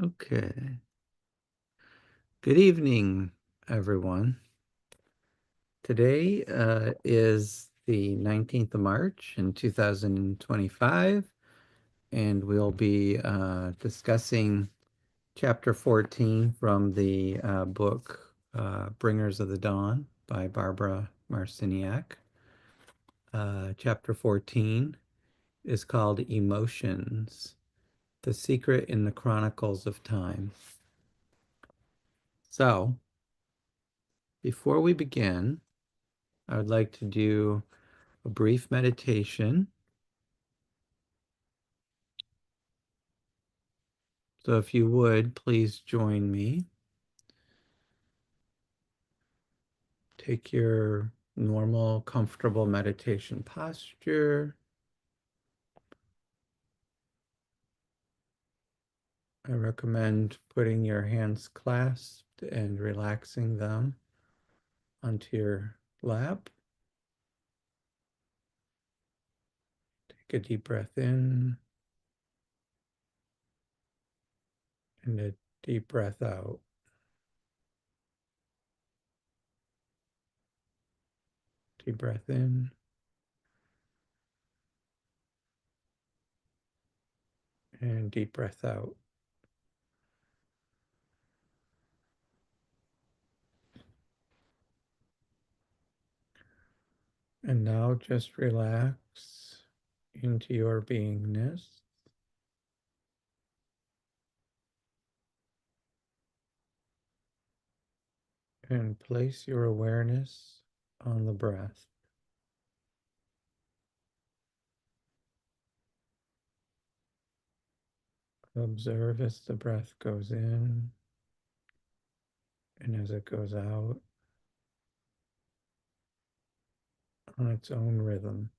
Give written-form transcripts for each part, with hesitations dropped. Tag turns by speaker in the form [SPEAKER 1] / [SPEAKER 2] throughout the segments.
[SPEAKER 1] Okay. Good evening, everyone. Today is the 19th of March in 2025, and we'll be discussing chapter 14 from the book Bringers of the Dawn by Barbara Marciniak. Chapter 14 is called Emotions, the Secret in the Chronicles of Time. So, before we begin, I would like to do a brief meditation. So if you would, please join me. Take your normal, comfortable meditation posture. I recommend putting your hands clasped and relaxing them onto your lap. Take a deep breath in and a deep breath out. Deep breath in and deep breath out. And now just relax into your beingness. And place your awareness on the breath. Observe as the breath goes in and as it goes out on its own rhythm.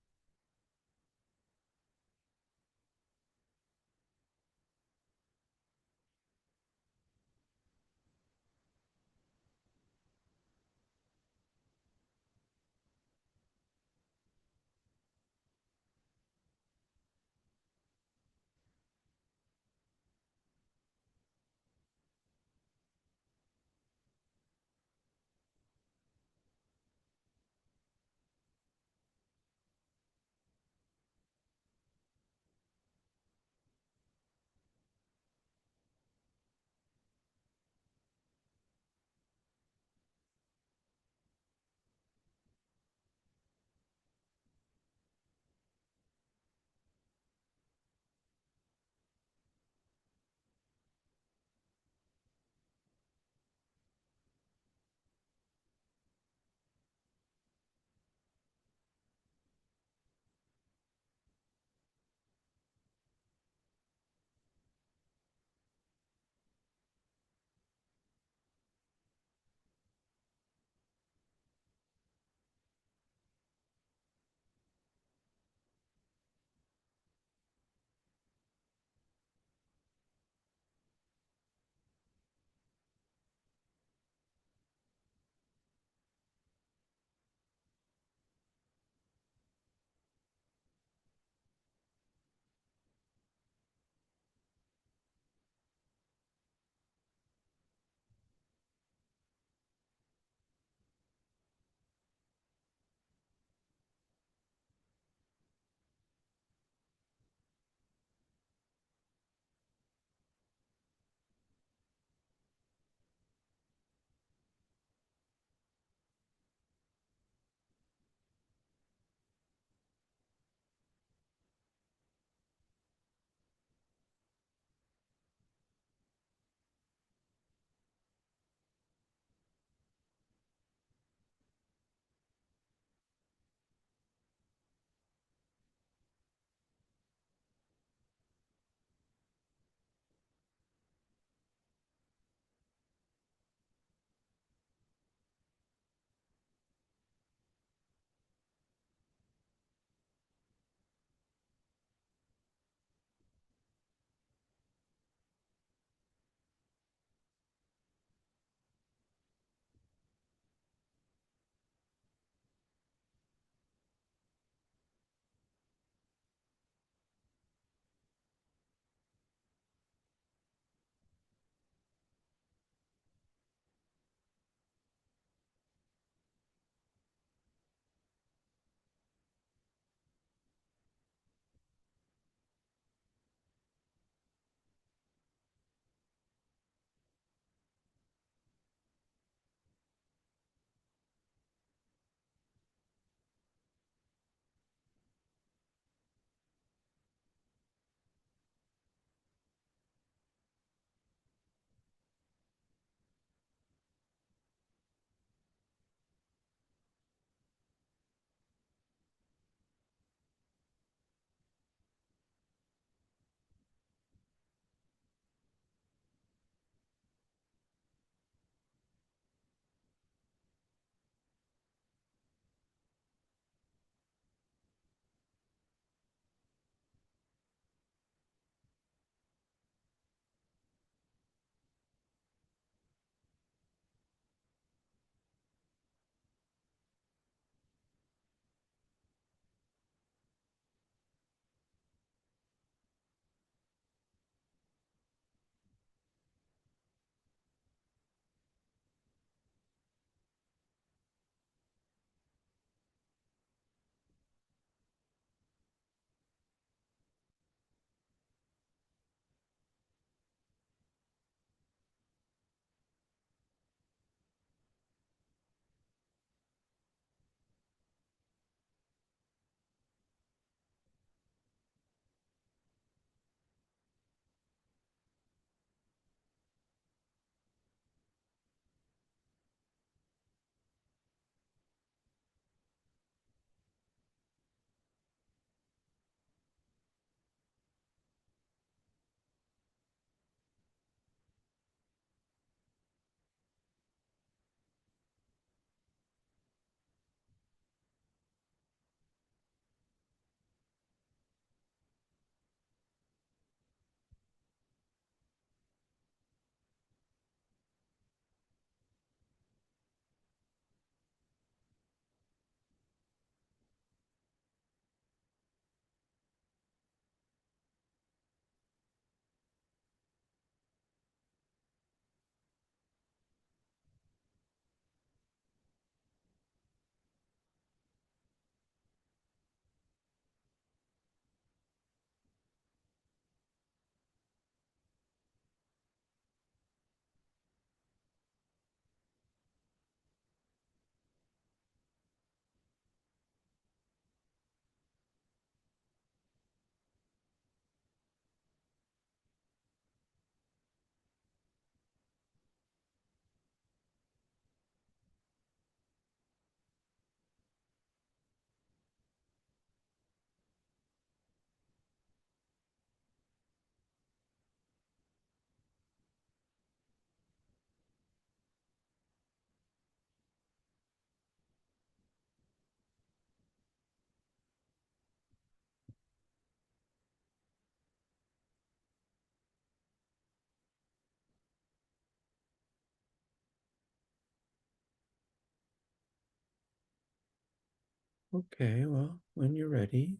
[SPEAKER 1] Okay, well, when you're ready,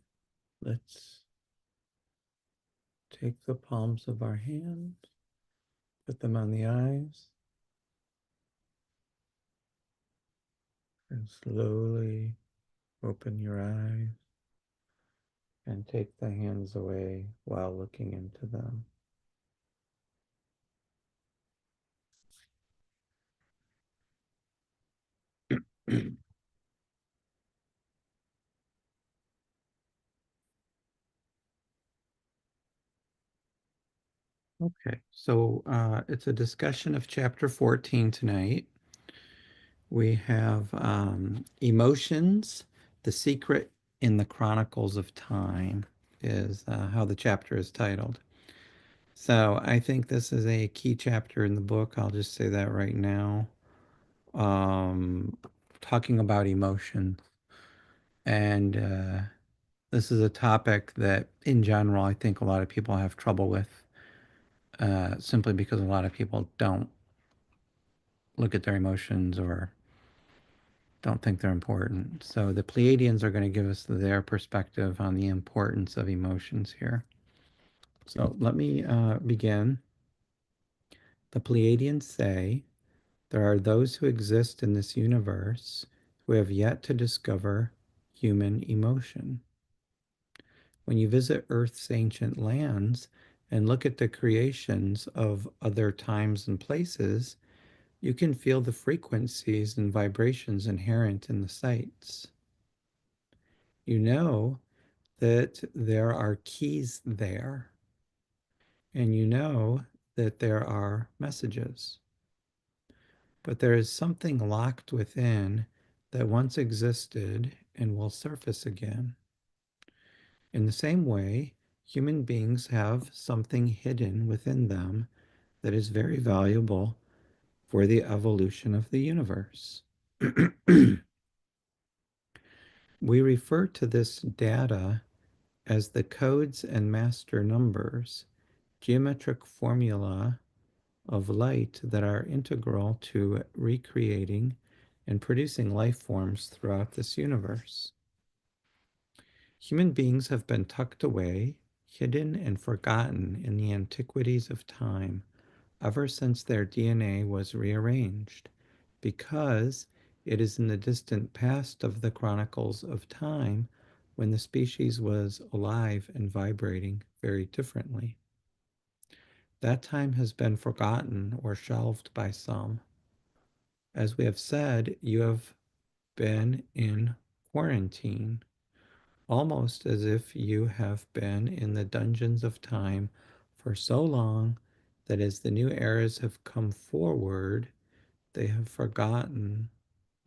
[SPEAKER 1] let's take the palms of our hands, put them on the eyes, and slowly open your eyes and take the hands away while looking into them. Okay, so it's a discussion of chapter 14 tonight. We have emotions, the secret in the Chronicles of Time is how the chapter is titled. So I think this is a key chapter in the book. I'll just say that right now. Um, Talking about emotions. And this is a topic that, in general, I think a lot of people have trouble with, simply because a lot of people don't look at their emotions or don't think they're important. So the Pleiadians are going to give us their perspective on the importance of emotions here. So let me begin. The Pleiadians say there are those who exist in this universe who have yet to discover human emotion. When you visit Earth's ancient lands and look at the creations of other times and places, you can feel the frequencies and vibrations inherent in the sites. You know that there are keys there, and you know that there are messages. But there is something locked within that once existed and will surface again. In the same way, human beings have something hidden within them that is very valuable for the evolution of the universe. We refer to this data as the codes and master numbers, geometric formula of light that are integral to recreating and producing life forms throughout this universe. Human beings have been tucked away, hidden, and forgotten in the antiquities of time ever since their DNA was rearranged, because it is in the distant past of the chronicles of time when the species was alive and vibrating very differently. That time has been forgotten or shelved by some. As we have said, you have been in quarantine, almost as if you have been in the dungeons of time for so long that as the new eras have come forward, they have forgotten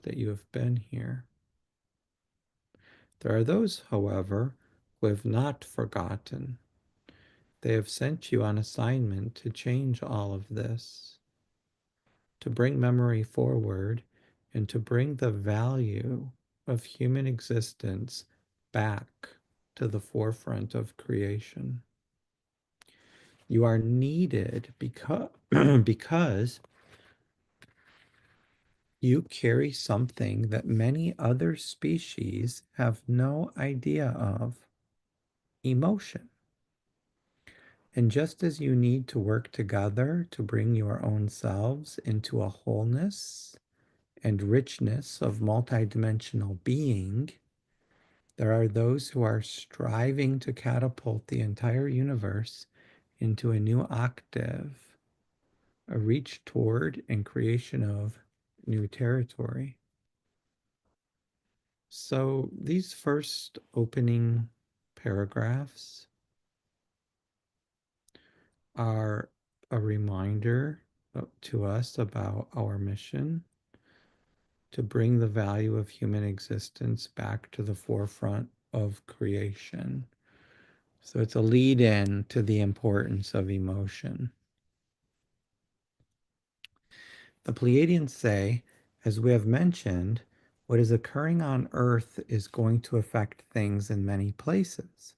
[SPEAKER 1] that you have been here. There are those, however, who have not forgotten. They have sent you on assignment to change all of this, to bring memory forward, and to bring the value of human existence back to the forefront of creation. You are needed because, because you carry something that many other species have no idea of: emotion. And just as you need to work together to bring your own selves into a wholeness and richness of multidimensional being, there are those who are striving to catapult the entire universe into a new octave, a reach toward and creation of new territory. So these first opening paragraphs are a reminder to us about our mission to bring the value of human existence back to the forefront of creation. So it's a lead in to the importance of emotion. The Pleiadians say, as we have mentioned, what is occurring on Earth is going to affect things in many places.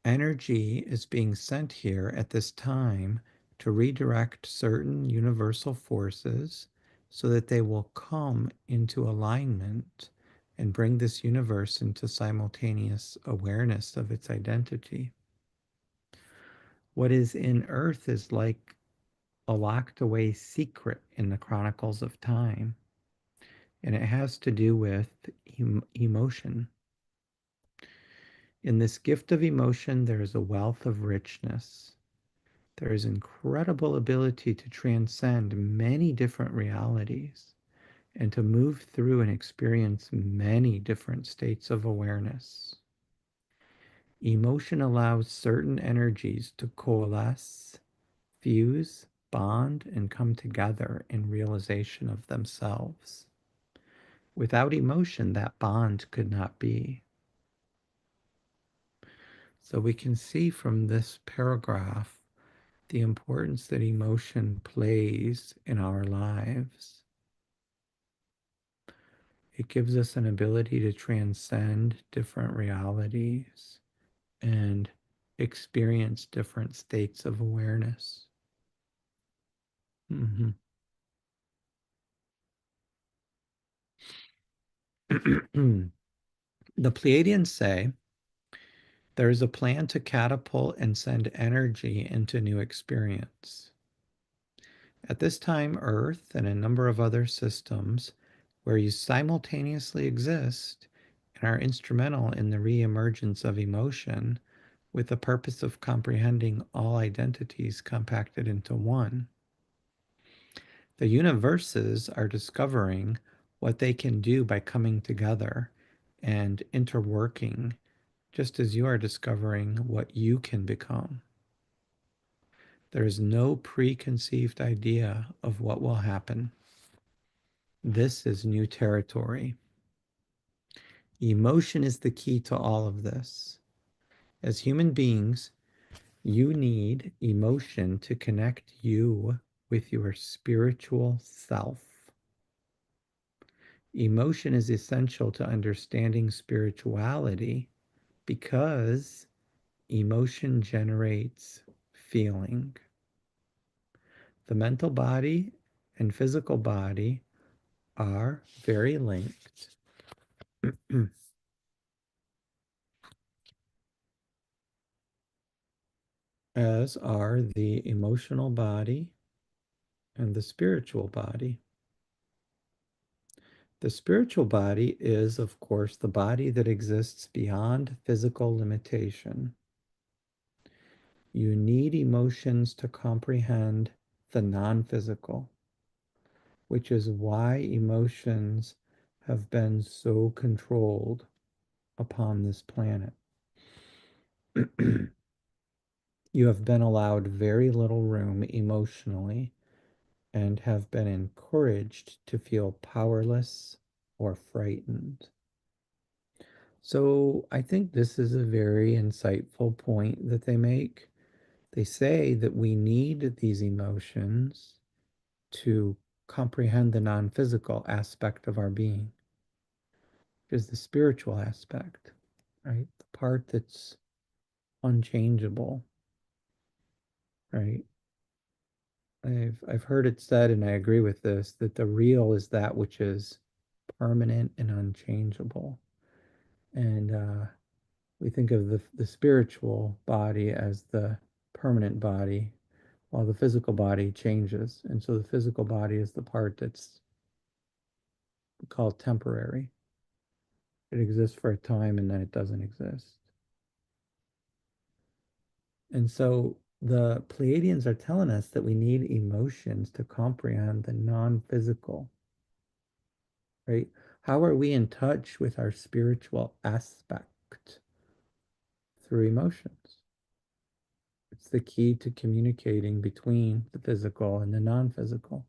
[SPEAKER 1] Energy is being sent here at this time to redirect certain universal forces so that they will come into alignment and bring this universe into simultaneous awareness of its identity. What is in Earth is like a locked away secret in the chronicles of time, and it has to do with emotion. In this gift of emotion, there is a wealth of richness. There is incredible ability to transcend many different realities and to move through and experience many different states of awareness. Emotion allows certain energies to coalesce, fuse, bond, and come together in realization of themselves. Without emotion, that bond could not be. So we can see from this paragraph the importance that emotion plays in our lives. It gives us an ability to transcend different realities and experience different states of awareness. Mhm. The Pleiadians say there is a plan to catapult and send energy into new experience. At this time, Earth and a number of other systems where you simultaneously exist and are instrumental in the re-emergence of emotion with the purpose of comprehending all identities compacted into one. The universes are discovering what they can do by coming together and interworking, just as you are discovering what you can become. There is no preconceived idea of what will happen. This is new territory. Emotion is the key to all of this. As human beings, you need emotion to connect you with your spiritual self. Emotion is essential to understanding spirituality because emotion generates feeling. The mental body and physical body are very linked, as are the emotional body and the spiritual body. The spiritual body is, of course, the body that exists beyond physical limitation. You need emotions to comprehend the non-physical, which is why emotions have been so controlled upon this planet. You have been allowed very little room emotionally and have been encouraged to feel powerless or frightened. So I think this is a very insightful point that they make. They say that we need these emotions to comprehend the non-physical aspect of our being, is the spiritual aspect, right? The part that's unchangeable, right? I've heard it said, and I agree with this, that the real is that which is permanent and unchangeable. And we think of the spiritual body as the permanent body, while the physical body changes. And so the physical body is the part that's called temporary. It exists for a time and then it doesn't exist. And so the Pleiadians are telling us that we need emotions to comprehend the non-physical, right? How are we in touch with our spiritual aspect? Through emotions. It's the key to communicating between the physical and the non-physical.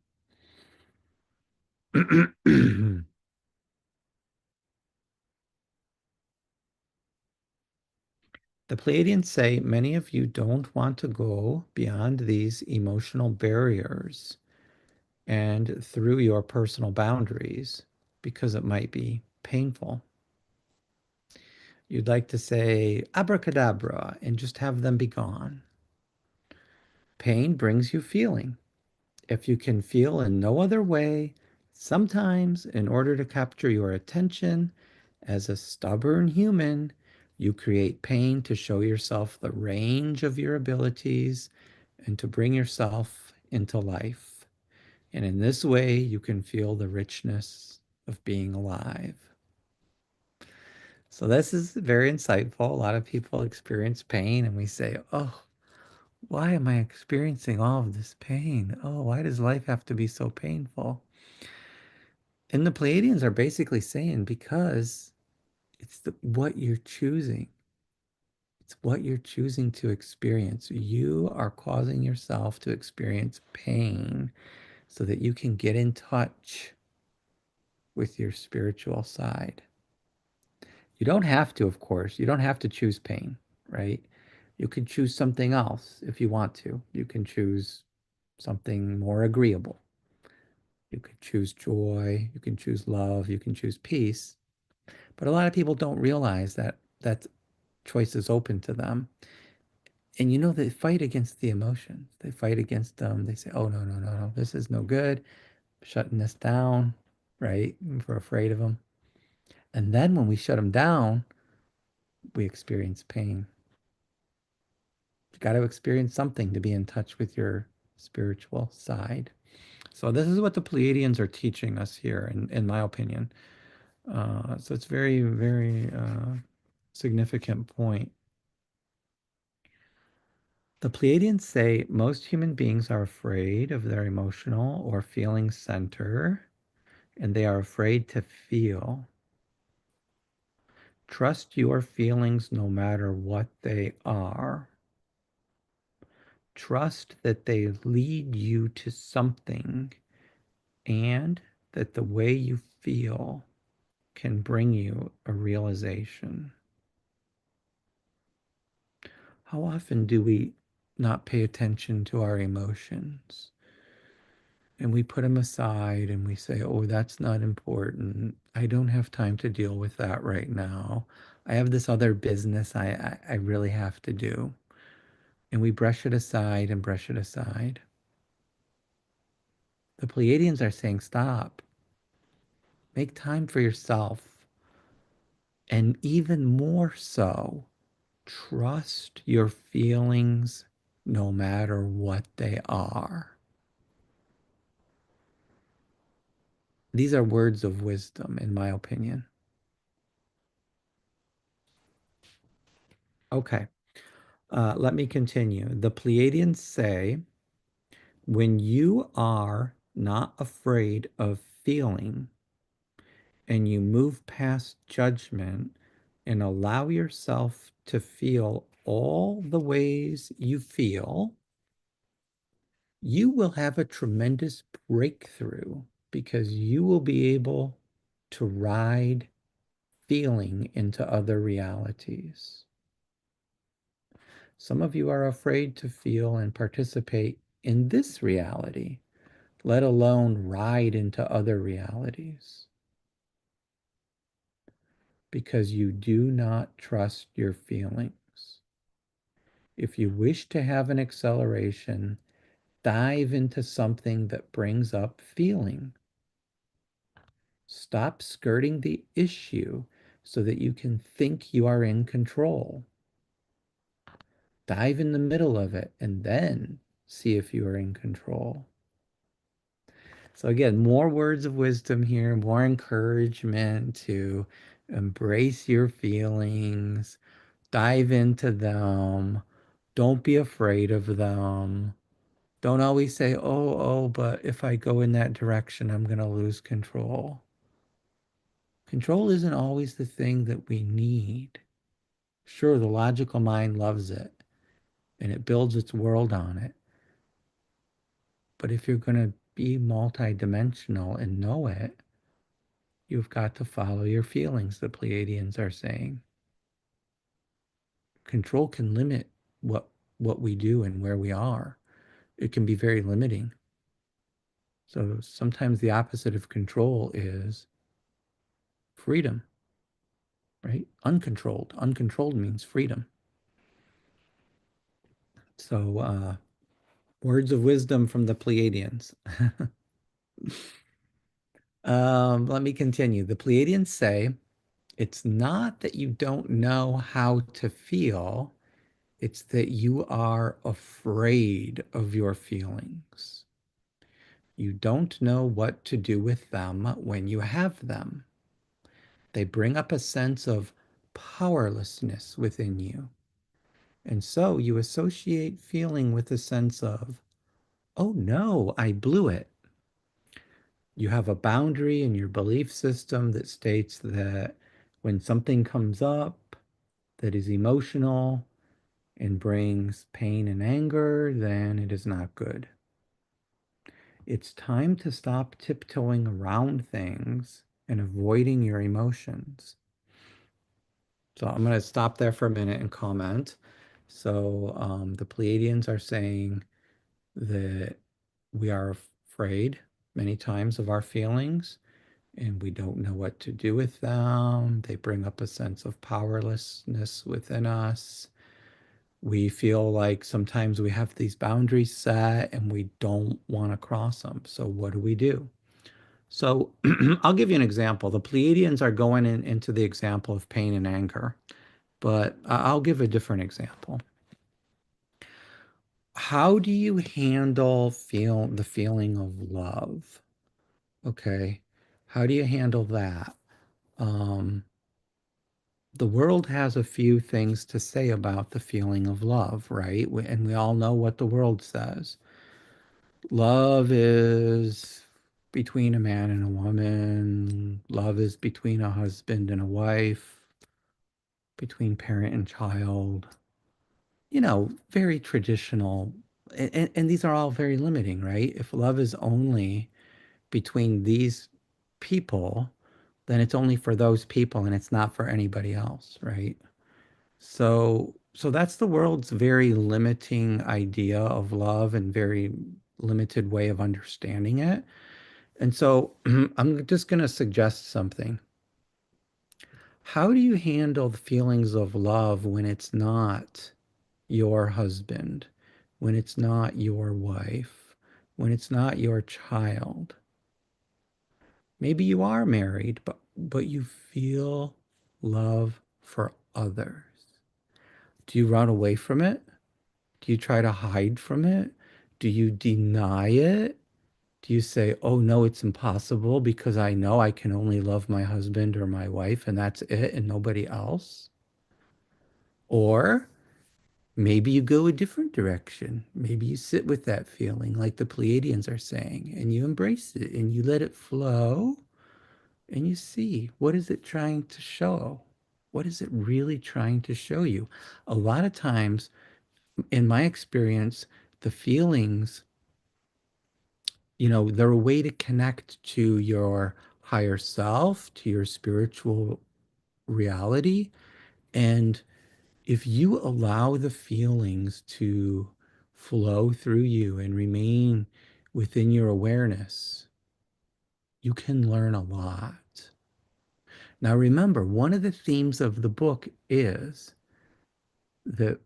[SPEAKER 1] The Pleiadians say many of you don't want to go beyond these emotional barriers and through your personal boundaries because it might be painful. You'd like to say abracadabra and just have them be gone. Pain brings you feeling. If you can feel in no other way, sometimes in order to capture your attention, As a stubborn human, you create pain to show yourself the range of your abilities and to bring yourself into life. And in this way, you can feel the richness of being alive. So, this is very insightful. A lot of people experience pain, and we say, oh, why am I experiencing all of this pain? Oh, why does life have to be so painful? And the Pleiadians are basically saying because it's what you're choosing. It's what you're choosing to experience. You are causing yourself to experience pain so that you can get in touch with your spiritual side. You don't have to, of course, you don't have to choose pain, right? You could choose something else if you want to. You can choose something more agreeable. You could choose joy, you can choose love, you can choose peace. But a lot of people don't realize that that choice is open to them. And they fight against the emotions. They fight against them. They say, oh, no, no, no, no, this is no good. Shutting this down, right? We're afraid of them. And then when we shut them down, we experience pain. You got to experience something to be in touch with your spiritual side. So this is what the Pleiadians are teaching us here, in my opinion. So it's very, very significant point. The Pleiadians say most human beings are afraid of their emotional or feeling center, and they are afraid to feel. Trust your feelings no matter what they are. Trust that they lead you to something and that the way you feel can bring you a realization. How often do we not pay attention to our emotions? And we put them aside and we say, oh, that's not important. I don't have time to deal with that right now. I have this other business I really have to do. And we brush it aside and brush it aside. The Pleiadians are saying, stop. Make time for yourself. And even more so, trust your feelings no matter what they are. These are words of wisdom, in my opinion. Okay, let me continue. The Pleiadians say, when you are not afraid of feeling and you move past judgment and allow yourself to feel all the ways you feel, you will have a tremendous breakthrough because you will be able to ride feeling into other realities. Some of you are afraid to feel and participate in this reality, let alone ride into other realities, because you do not trust your feelings. If you wish to have an acceleration, dive into something that brings up feeling. Stop skirting the issue so that you can think you are in control. Dive in the middle of it and then see if you are in control. So again, more words of wisdom here, more encouragement to embrace your feelings, dive into them. Don't be afraid of them. Don't always say, oh, but if I go in that direction, I'm going to lose control. Control isn't always the thing that we need. Sure, the logical mind loves it and it builds its world on it. But if you're going to be multidimensional and know it, you've got to follow your feelings, the Pleiadians are saying. Control can limit what we do and where we are. It can be very limiting. So sometimes the opposite of control is freedom, right? Uncontrolled. Uncontrolled means freedom. So words of wisdom from the Pleiadians. Let me continue. The Pleiadians say, It's not that you don't know how to feel, it's that you are afraid of your feelings. You don't know what to do with them when you have them. They bring up a sense of powerlessness within you. And so you associate feeling with a sense of, oh no, I blew it. You have a boundary in your belief system that states that when something comes up that is emotional and brings pain and anger, then it is not good. It's time to stop tiptoeing around things and avoiding your emotions. So I'm going to stop there for a minute and comment. So the Pleiadians are saying that we are afraid many times of our feelings and we don't know what to do with them. They bring up a sense of powerlessness within us. We feel like sometimes we have these boundaries set and we don't want to cross them. So what do we do? So I'll give you an example. The Pleiadians are going into the example of pain and anger, but I'll give a different example. How do you handle the feeling of love? Okay. How do you handle that? Um, the world has a few things to say about the feeling of love, right? And we all know what the world says. Love is between a man and a woman. Love is between a husband and a wife, between parent and child. Very traditional. And these are all very limiting, right? If love is only between these people, then it's only for those people and it's not for anybody else, right? So that's the world's very limiting idea of love and very limited way of understanding it. And so I'm just going to suggest something. How do you handle the feelings of love when it's not your husband, when it's not your wife, when it's not your child? Maybe you are married, but you feel love for others. Do you run away from it? Do you try to hide from it? Do you deny it? Do you say, oh no, it's impossible because I know I can only love my husband or my wife and that's it and nobody else? Or maybe you go a different direction. Maybe you sit with that feeling like the Pleiadians are saying and you embrace it and you let it flow and you see, what is it trying to show? What is it really trying to show you? A lot of times, in my experience, the feelings, they're a way to connect to your higher self, to your spiritual reality. And if you allow the feelings to flow through you and remain within your awareness, you can learn a lot. Now, remember, one of the themes of the book is that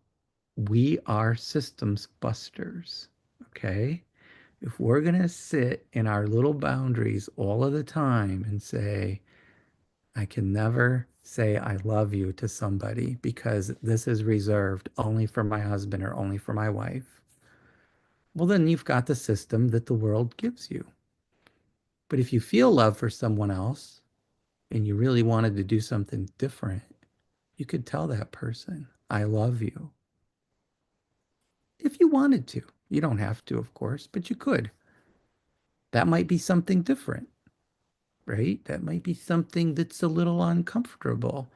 [SPEAKER 1] we are systems busters, okay? If we're going to sit in our little boundaries all of the time and say, I can never say I love you to somebody because this is reserved only for my husband or only for my wife, well, then you've got the system that the world gives you. But if you feel love for someone else and you really wanted to do something different, you could tell that person, I love you. If you wanted to. You don't have to, of course, but you could. That might be something different, right? That might be something that's a little uncomfortable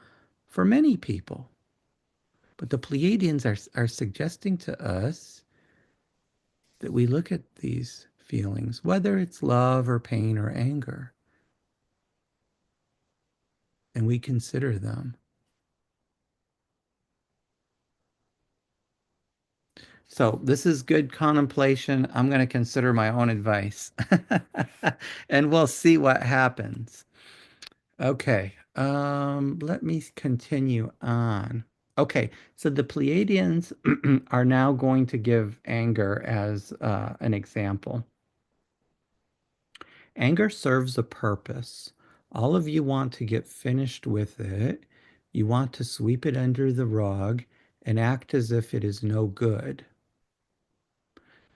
[SPEAKER 1] for many people. But the Pleiadians are suggesting to us that we look at these feelings, whether it's love or pain or anger, and we consider them. So this is good contemplation. I'm going to consider my own advice and we'll see what happens. Okay, let me continue on. Okay, so the Pleiadians are now going to give anger as an example. Anger serves a purpose. All of you want to get finished with it. You want to sweep it under the rug and act as if it is no good.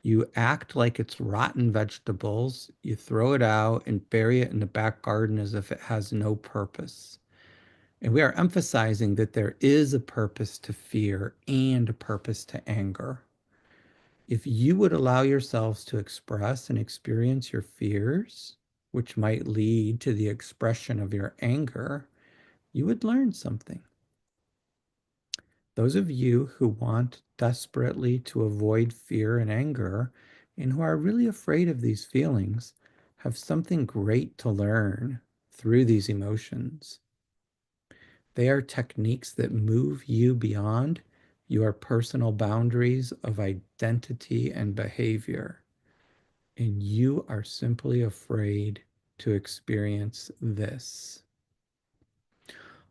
[SPEAKER 1] You act like it's rotten vegetables. You throw it out and bury it in the back garden as if it has no purpose. And we are emphasizing that there is a purpose to fear and a purpose to anger. If you would allow yourselves to express and experience your fears, which might lead to the expression of your anger, you would learn something. Those of you who want desperately to avoid fear and anger and who are really afraid of these feelings have something great to learn through these emotions. They are techniques that move you beyond your personal boundaries of identity and behavior. And you are simply afraid to experience this.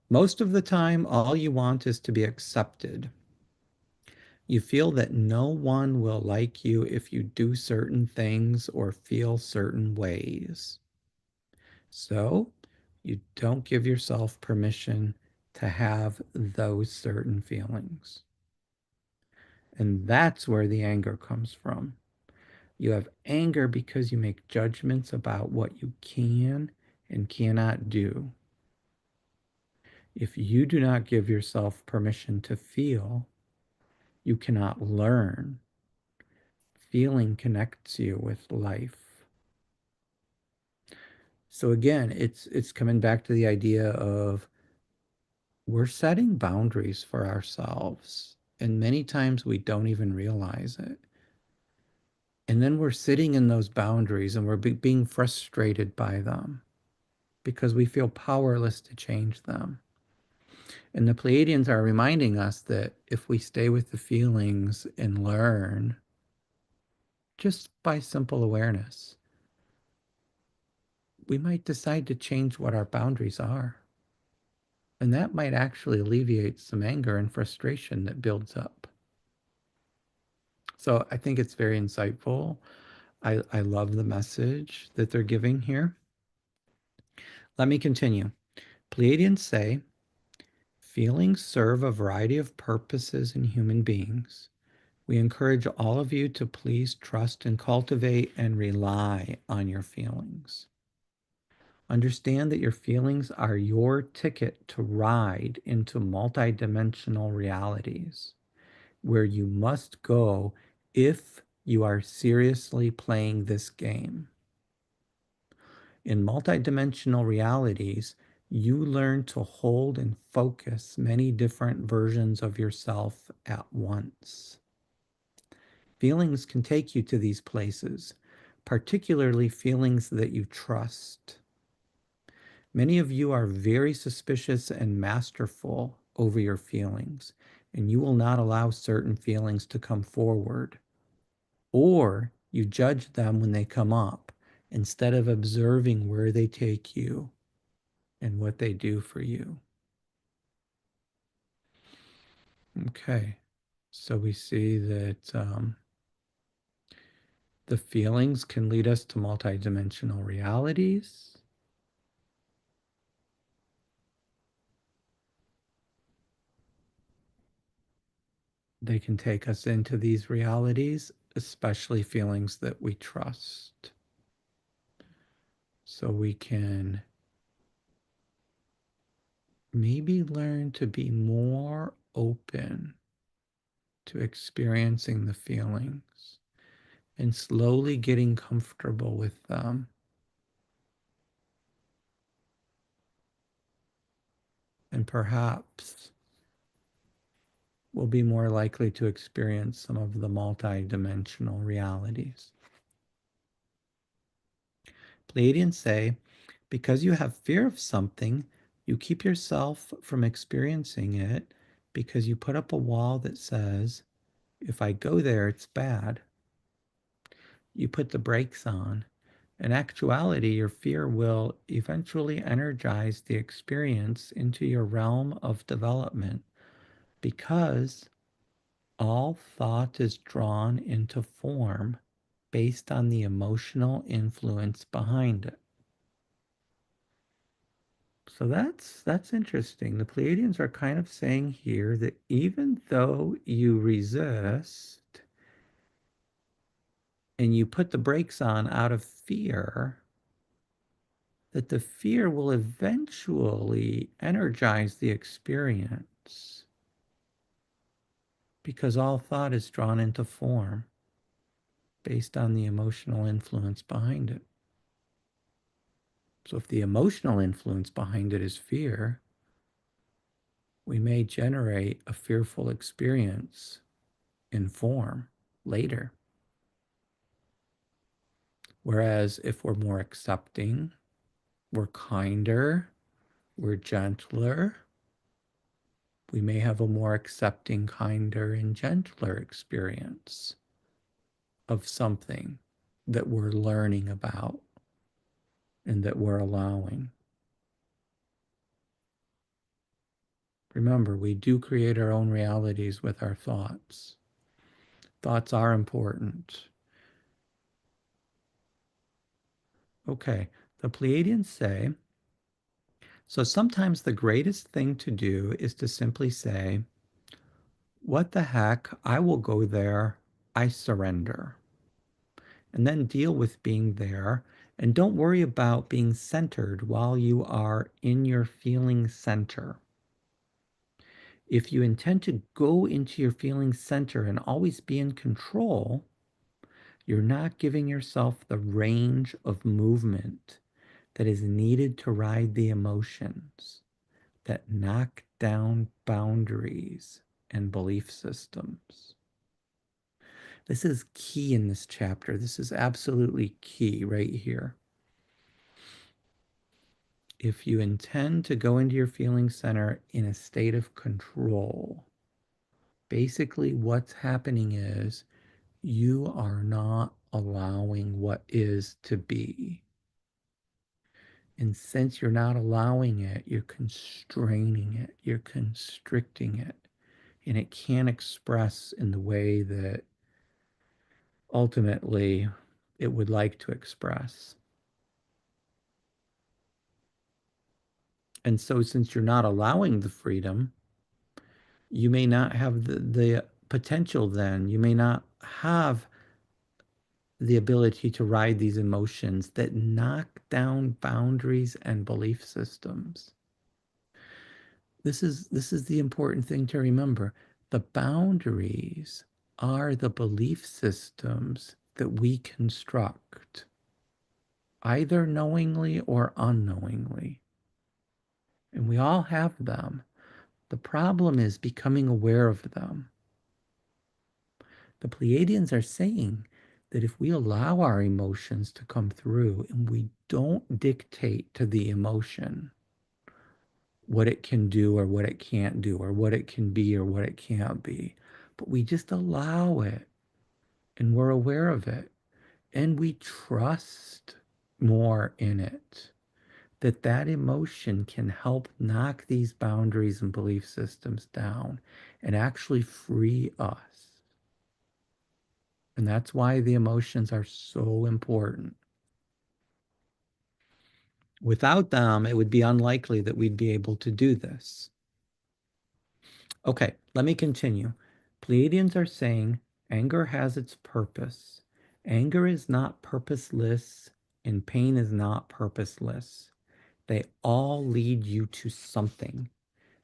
[SPEAKER 1] Most of the time, all you want is to be accepted. You feel that no one will like you if you do certain things or feel certain ways. So you don't give yourself permission to have those certain feelings. And that's where the anger comes from. You have anger because you make judgments about what you can and cannot do. If you do not give yourself permission to feel, you cannot learn. Feeling connects you with life. So again, it's coming back to the idea of we're setting boundaries for ourselves. And many times we don't even realize it. And then we're sitting in those boundaries and we're being frustrated by them because we feel powerless to change them. And the Pleiadians are reminding us that if we stay with the feelings and learn just by simple awareness, we might decide to change what our boundaries are. And that might actually alleviate some anger and frustration that builds up. So I think it's very insightful. I love the message that they're giving here. Let me continue. Pleiadians say, feelings serve a variety of purposes in human beings. We encourage all of you to please trust and cultivate and rely on your feelings. Understand that your feelings are your ticket to ride into multidimensional realities where you must go if you are seriously playing this game. In multidimensional realities, you learn to hold and focus many different versions of yourself at once. Feelings can take you to these places, particularly feelings that you trust. Many of you are very suspicious and masterful over your feelings, and you will not allow certain feelings to come forward. Or you judge them when they come up instead of observing where they take you and what they do for you. Okay, so we see that the feelings can lead us to multidimensional realities. They can take us into these realities, especially feelings that we trust. So we can maybe learn to be more open to experiencing the feelings and slowly getting comfortable with them. And perhaps we'll be more likely to experience some of the multidimensional realities. Pleiadians say, because you have fear of something, you keep yourself from experiencing it because you put up a wall that says, if I go there, it's bad. You put the brakes on. In actuality, your fear will eventually energize the experience into your realm of development because all thought is drawn into form based on the emotional influence behind it. So that's interesting. The Pleiadians are kind of saying here that even though you resist and you put the brakes on out of fear, that the fear will eventually energize the experience because all thought is drawn into form based on the emotional influence behind it. So if the emotional influence behind it is fear, we may generate a fearful experience in form later. Whereas if we're more accepting, we're kinder, we're gentler, we may have a more accepting, kinder, and gentler experience of something that we're learning about and that we're allowing. Remember, we do create our own realities with our thoughts. Thoughts are important. Okay, the Pleiadians say, so sometimes the greatest thing to do is to simply say, what the heck, I will go there, I surrender. And then deal with being there. And don't worry about being centered while you are in your feeling center. If you intend to go into your feeling center and always be in control, you're not giving yourself the range of movement that is needed to ride the emotions that knock down boundaries and belief systems. This is key in this chapter. This is absolutely key right here. If you intend to go into your feeling center in a state of control, basically what's happening is you are not allowing what is to be. And since you're not allowing it, you're constraining it, you're constricting it, and it can't express in the way that ultimately it would like to express. And so, since you're not allowing the freedom, you may not have the potential then. You may not have the ability to ride these emotions that knock down boundaries and belief systems. This is the important thing to remember. The boundaries are the belief systems that we construct, either knowingly or unknowingly. And we all have them. The problem is becoming aware of them. The Pleiadians are saying that if we allow our emotions to come through and we don't dictate to the emotion what it can do or what it can't do or what it can be or what it can't be, but we just allow it and we're aware of it and we trust more in it, that emotion can help knock these boundaries and belief systems down and actually free us. And that's why the emotions are so important. Without them, it would be unlikely that we'd be able to do this. Okay, let me continue. Pleiadians are saying anger has its purpose. Anger is not purposeless, and pain is not purposeless. They all lead you to something.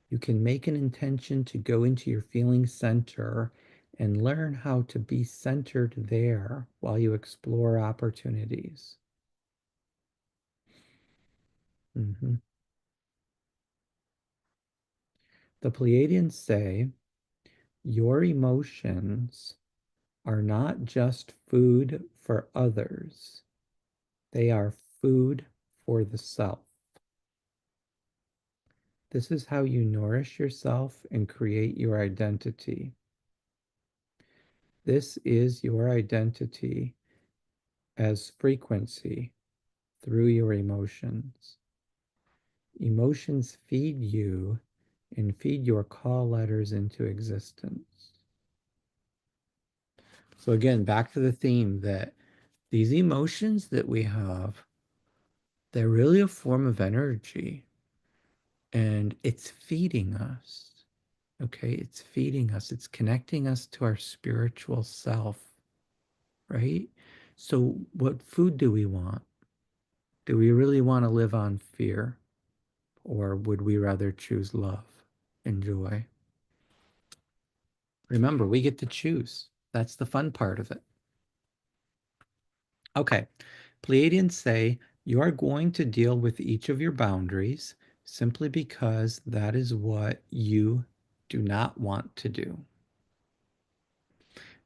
[SPEAKER 1] You can make an intention to go into your feeling center and learn how to be centered there while you explore opportunities. Mhm. The Pleiadians say your emotions are not just food for others, they are food for the self. This is how you nourish yourself and create your identity. This is your identity as frequency through your emotions. Emotions feed you and feed your call letters into existence. So, again, back to the theme that these emotions that we have, they're really a form of energy. And it's feeding us. Okay, it's feeding us. It's connecting us to our spiritual self, right? So what food do we want? Do we really want to live on fear? Or would we rather choose love and joy? Remember, we get to choose. That's the fun part of it. Okay, Pleiadians say you are going to deal with each of your boundaries simply because that is what you do not want to do.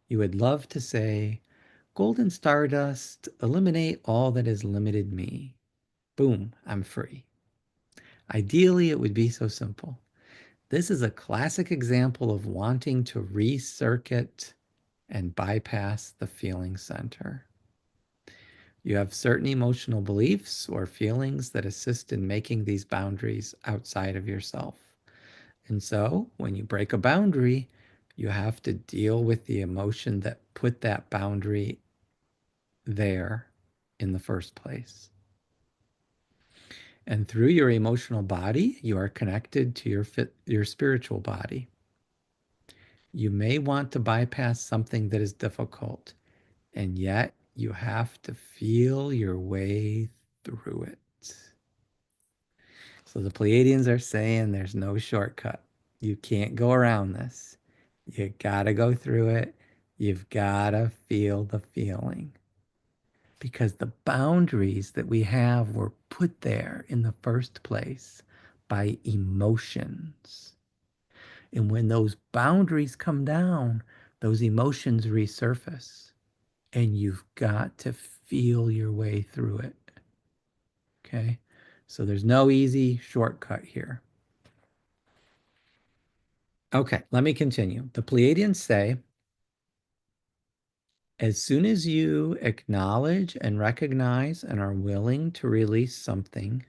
[SPEAKER 1] You would love to say, Golden Stardust, eliminate all that has limited me. Boom, I'm free. Ideally, it would be so simple. This is a classic example of wanting to recircuit and bypass the feeling center. You have certain emotional beliefs or feelings that assist in making these boundaries outside of yourself. And so when you break a boundary, you have to deal with the emotion that put that boundary there in the first place. And through your emotional body, you are connected to your spiritual body. You may want to bypass something that is difficult, and yet you have to feel your way through it. So the Pleiadians are saying there's no shortcut. You can't go around this. You gotta go through it. You've gotta feel the feeling. Because the boundaries that we have were put there in the first place by emotions. And when those boundaries come down, those emotions resurface. And you've got to feel your way through it. Okay? So there's no easy shortcut here. Okay, let me continue. The Pleiadians say, as soon as you acknowledge and recognize and are willing to release something,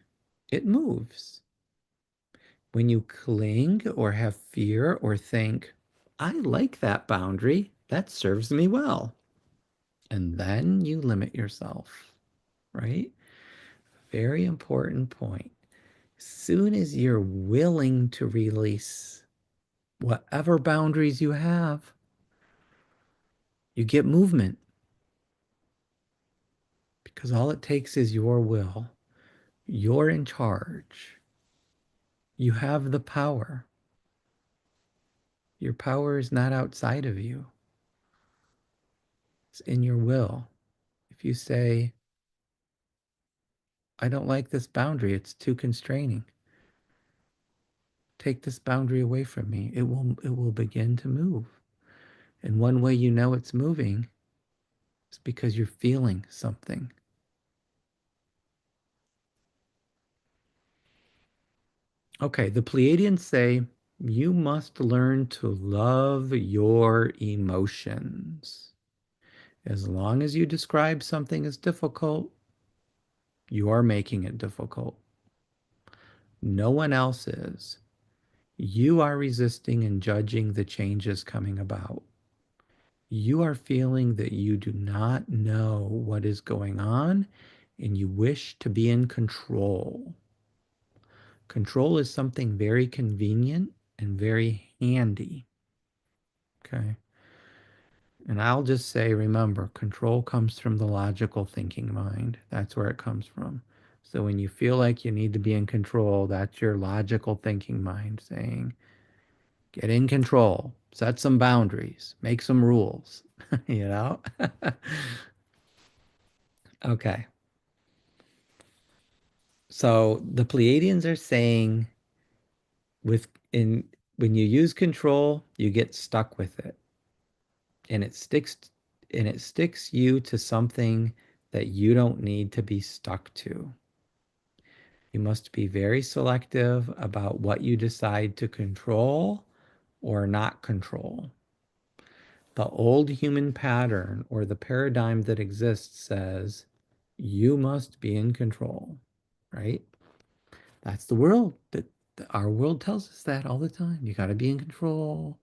[SPEAKER 1] it moves. When you cling or have fear or think, I like that boundary, that serves me well. And then you limit yourself, right? Very important point. Soon as you're willing to release whatever boundaries you have, you get movement because all it takes is your will. You're in charge. You have the power. Your power is not outside of you. It's in your will. If you say, I don't like this boundary, it's too constraining. Take this boundary away from me. It will begin to move. And one way you know it's moving is because you're feeling something. Okay, the Pleiadians say you must learn to love your emotions. As long as you describe something as difficult, you are making it difficult. No one else is. You are resisting and judging the changes coming about. You are feeling that you do not know what is going on and you wish to be in control. Control is something very convenient and very handy. Okay. And I'll just say, remember, control comes from the logical thinking mind. That's where it comes from. So when you feel like you need to be in control, that's your logical thinking mind saying, get in control, set some boundaries, make some rules, you know? Okay. So the Pleiadians are saying with in when you use control, you get stuck with it. And it sticks you to something that you don't need to be stuck to. You must be very selective about what you decide to control or not control. The old human pattern or the paradigm that exists says you must be in control, right? That's the world. That our world tells us that all the time. You got to be in control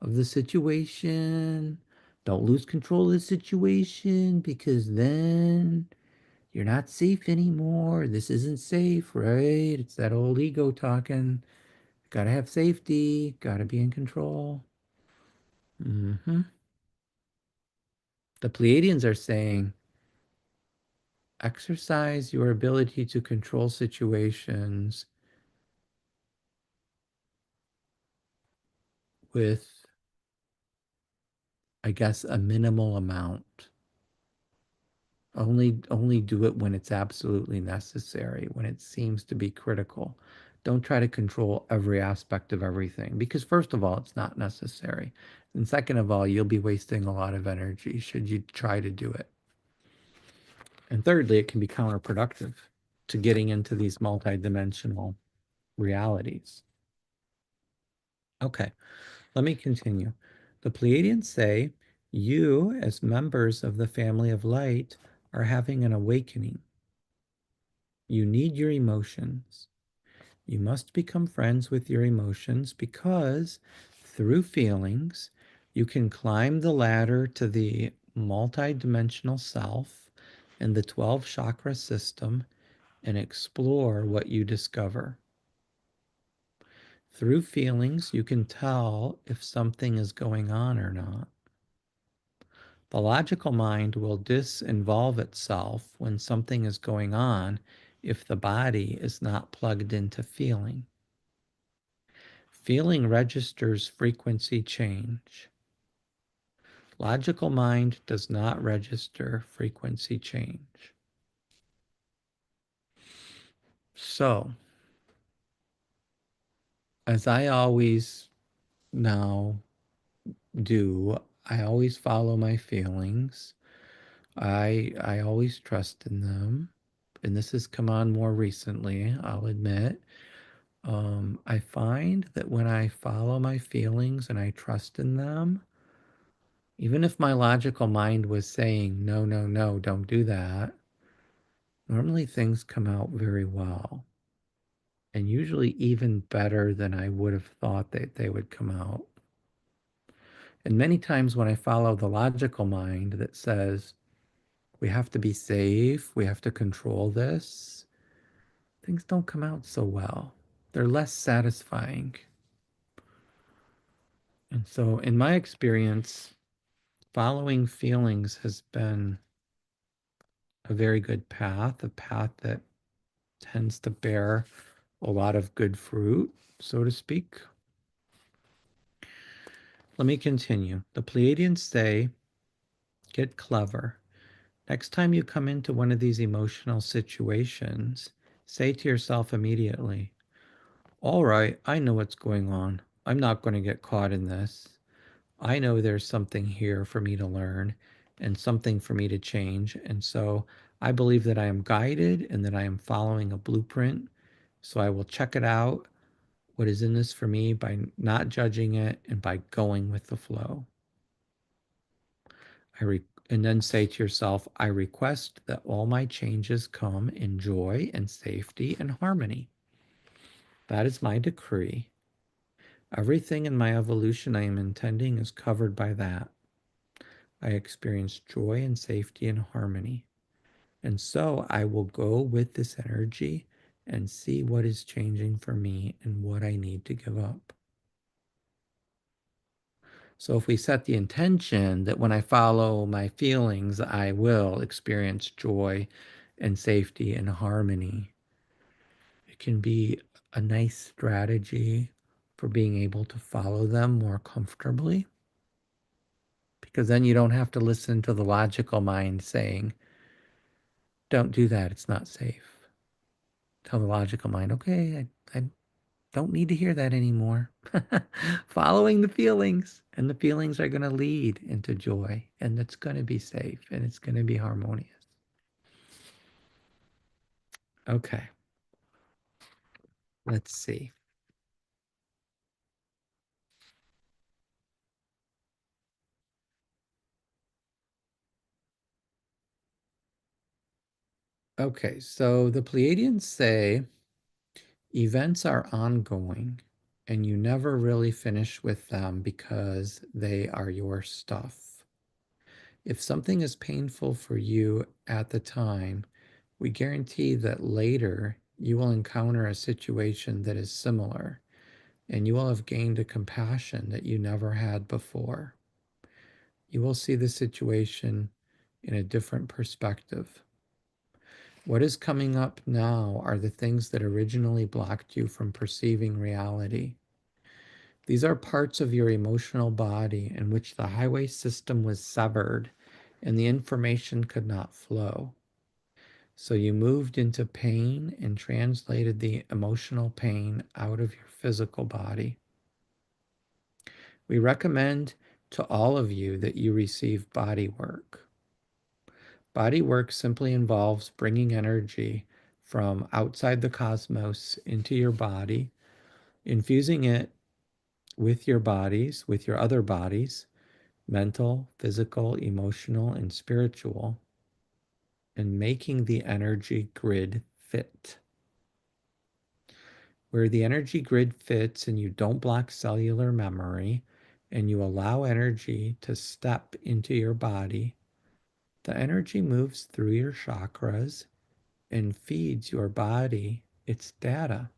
[SPEAKER 1] of the situation. Don't lose control of the situation because then You're not safe anymore. This isn't safe, right? It's that old ego talking. Gotta have safety. Gotta be in control. Mm-hmm. The Pleiadians are saying, exercise your ability to control situations with, I guess, a minimal amount. Only do it when it's absolutely necessary, when it seems to be critical. Don't try to control every aspect of everything because first of all, it's not necessary. And second of all, you'll be wasting a lot of energy should you try to do it. And thirdly, it can be counterproductive to getting into these multidimensional realities. Okay, let me continue. The Pleiadians say, you, as members of the family of light, are having an awakening. You need your emotions. You must become friends with your emotions because through feelings, you can climb the ladder to the multidimensional self and the 12 chakra system and explore what you discover. Through feelings, you can tell if something is going on or not. The logical mind will disinvolve itself when something is going on if the body is not plugged into feeling. Feeling registers frequency change. Logical mind does not register frequency change. So, as I always now do, I always follow my feelings. I always trust in them. And this has come on more recently, I'll admit. I find that when I follow my feelings and I trust in them, even if my logical mind was saying, no, no, no, don't do that, normally things come out very well. And usually even better than I would have thought that they would come out. And many times when I follow the logical mind that says, we have to be safe, we have to control this, things don't come out so well. They're less satisfying. And so, in my experience, following feelings has been a very good path, a path that tends to bear a lot of good fruit, so to speak. Let me continue. The Pleiadians say, get clever. Next time you come into one of these emotional situations, say to yourself immediately, all right, I know what's going on. I'm not going to get caught in this. I know there's something here for me to learn and something for me to change. And so I believe that I am guided and that I am following a blueprint. So I will check it out, what is in this for me, by not judging it and by going with the flow. And then say to yourself, I request that all my changes come in joy and safety and harmony. That is my decree. Everything in my evolution I am intending is covered by that. I experience joy and safety and harmony. And so I will go with this energy and see what is changing for me and what I need to give up. So if we set the intention that when I follow my feelings, I will experience joy and safety and harmony, it can be a nice strategy for being able to follow them more comfortably. Because then you don't have to listen to the logical mind saying, don't do that, it's not safe. Tell the logical mind, okay, I don't need to hear that anymore. Following the feelings, and the feelings are going to lead into joy, and it's going to be safe, and it's going to be harmonious. Okay, let's see. Okay, so the Pleiadians say events are ongoing, and you never really finish with them because they are your stuff. If something is painful for you at the time, we guarantee that later you will encounter a situation that is similar, and you will have gained a compassion that you never had before. You will see the situation in a different perspective. What is coming up now are the things that originally blocked you from perceiving reality. These are parts of your emotional body in which the highway system was severed and the information could not flow. So you moved into pain and translated the emotional pain out of your physical body. We recommend to all of you that you receive body work. Body work simply involves bringing energy from outside the cosmos into your body, infusing it with your bodies, with your other bodies, mental, physical, emotional, and spiritual, and making the energy grid fit. Where the energy grid fits and you don't block cellular memory and you allow energy to step into your body, the energy moves through your chakras and feeds your body its data.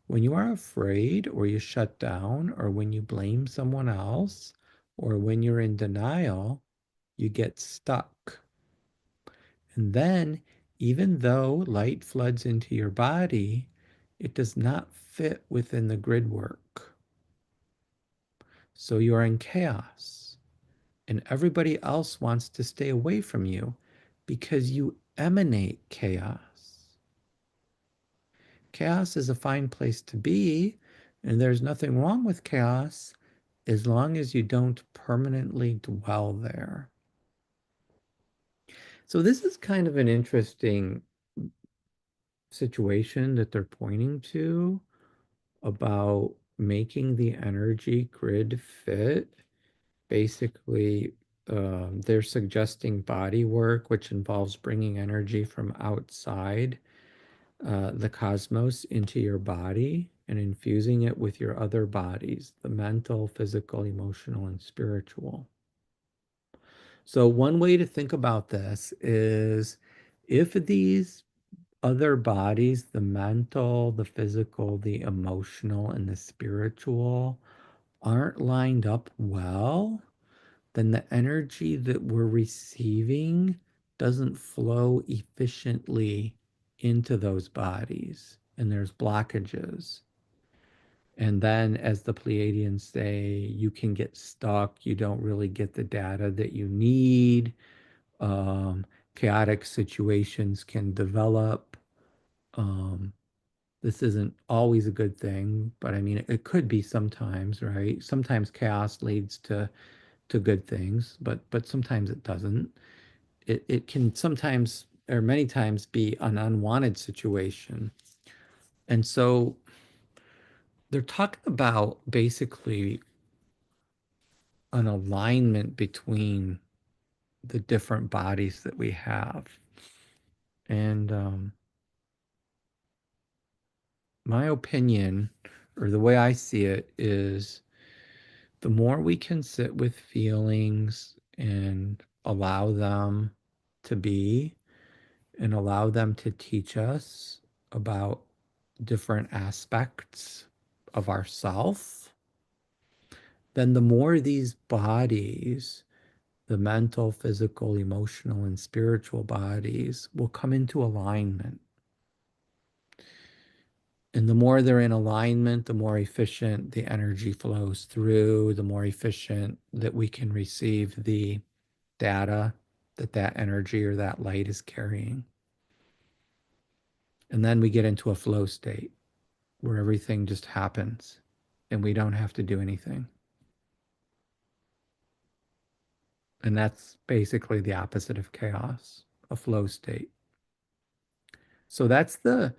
[SPEAKER 1] When you are afraid or you shut down or when you blame someone else or when you're in denial, you get stuck. And then, even though light floods into your body, it does not fit within the grid work. So you are in chaos, and everybody else wants to stay away from you because you emanate chaos. Chaos is a fine place to be, and there's nothing wrong with chaos as long as you don't permanently dwell there. So this is kind of an interesting situation that they're pointing to about making the energy grid fit. Basically, they're suggesting body work, which involves bringing energy from outside the cosmos into your body and infusing it with your other bodies, the mental, physical, emotional, and spiritual. So, one way to think about this is if these other bodies, the mental, the physical, the emotional, and the spiritual, aren't lined up well, then the energy that we're receiving doesn't flow efficiently into those bodies, and there's blockages. And then, as the Pleiadians say, you can get stuck. You don't really get the data that you need. Um, Chaotic situations can develop. Um, this isn't always a good thing, but I mean, it could be sometimes, right? Sometimes chaos leads to good things, but sometimes it doesn't. It can sometimes or many times be an unwanted situation. And so they're talking about basically an alignment between the different bodies that we have. And my opinion, or the way I see it, is the more we can sit with feelings and allow them to be and allow them to teach us about different aspects of ourself, then the more these bodies, the mental, physical, emotional, and spiritual bodies, will come into alignment. And the more they're in alignment, the more efficient the energy flows through, the more efficient that we can receive the data that that energy or that light is carrying. And then we get into a flow state where everything just happens and we don't have to do anything. And that's basically the opposite of chaos, a flow state. So that's the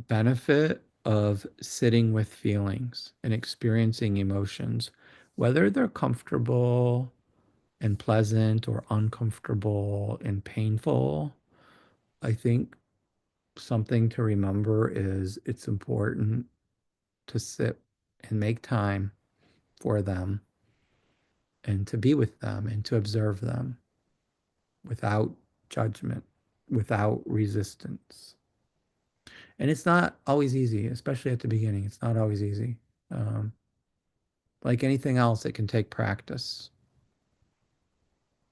[SPEAKER 1] benefit of sitting with feelings and experiencing emotions, whether they're comfortable and pleasant or uncomfortable and painful. I think something to remember is it's important to sit and make time for them and to be with them and to observe them without judgment. without resistance. And it's not always easy, especially at the beginning. It's not always easy. Um, like anything else, it can take practice.